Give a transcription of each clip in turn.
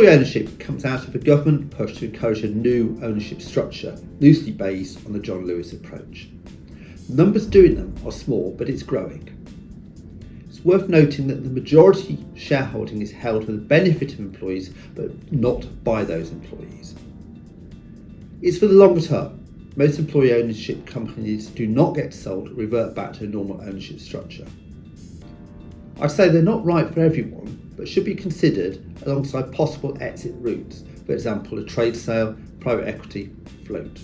Employee ownership comes out of a government push to encourage a new ownership structure, loosely based on the John Lewis approach. The numbers doing them are small, but it's growing. It's worth noting that the majority shareholding is held for the benefit of employees, but not by those employees. It's for the longer term. Most employee ownership companies do not get sold or revert back to a normal ownership structure. I'd say they're not right for everyone, but should be considered alongside possible exit routes, for example a trade sale, private equity, float.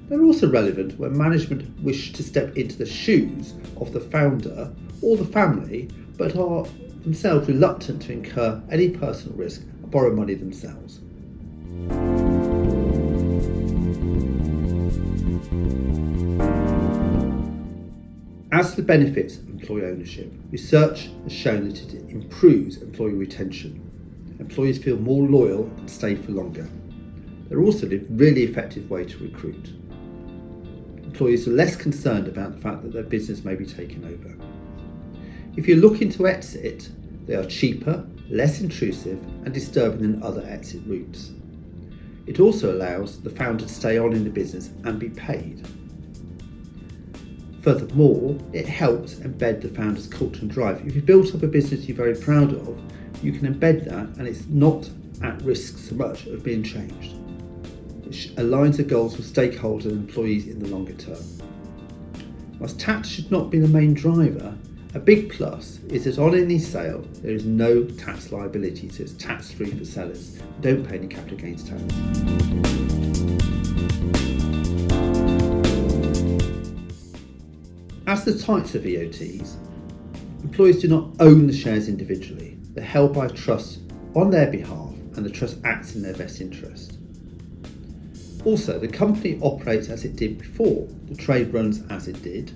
They're also relevant when management wish to step into the shoes of the founder or the family, but are themselves reluctant to incur any personal risk or borrow money themselves. As for the benefits of employee ownership, research has shown that it improves employee retention. Employees feel more loyal and stay for longer. They're also a really effective way to recruit. Employees are less concerned about the fact that their business may be taken over. If you're looking to exit, they are cheaper, less intrusive and disturbing than other exit routes. It also allows the founder to stay on in the business and be paid. Furthermore, it helps embed the founder's culture and drive. If you've built up a business you're very proud of, you can embed that and it's not at risk so much of being changed. It aligns the goals of stakeholders and employees in the longer term. Whilst tax should not be the main driver, a big plus is that on any sale there is no tax liability, so it's tax-free for sellers. Don't pay any capital gains tax. As the types of EOTs, employees do not own the shares individually. They're held by a trust on their behalf and the trust acts in their best interest. Also, the company operates as it did before, the trade runs as it did,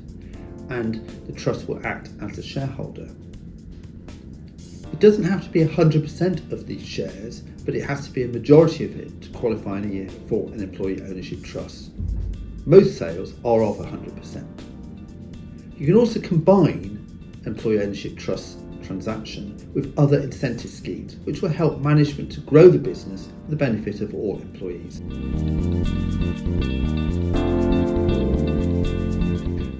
and the trust will act as a shareholder. It doesn't have to be 100% of these shares, but it has to be a majority of it to qualify for an employee ownership trust. Most sales are of 100%. You can also combine employee ownership trust transaction with other incentive schemes which will help management to grow the business for the benefit of all employees.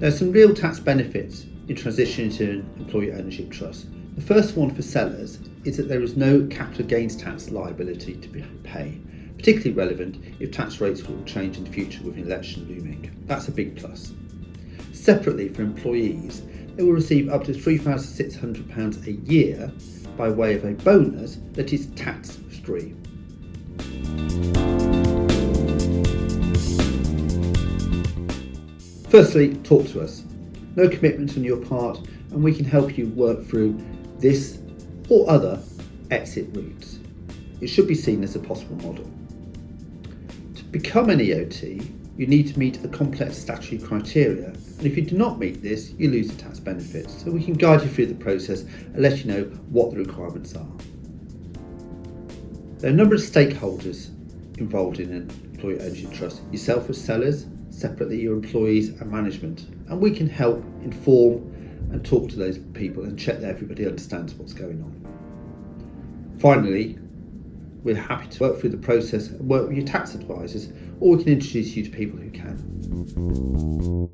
There are some real tax benefits in transitioning to an employee ownership trust. The first one for sellers is that there is no capital gains tax liability to pay, particularly relevant if tax rates will change in the future with an election looming. That's a big plus. Separately, for employees, they will receive up to £3,600 a year by way of a bonus that is tax-free. Firstly, talk to us. No commitment on your part, and we can help you work through this or other exit routes. It should be seen as a possible model. To become an EOT, you need to meet a complex statutory criteria, and if you do not meet this, you lose the tax benefits. So we can guide you through the process and let you know what the requirements are. There are a number of stakeholders involved in an employee ownership trust. Yourself as sellers, separately your employees and management, and we can help inform and talk to those people and check that everybody understands what's going on. Finally, we're happy to work through the process and work with your tax advisors, or we can introduce you to people who can.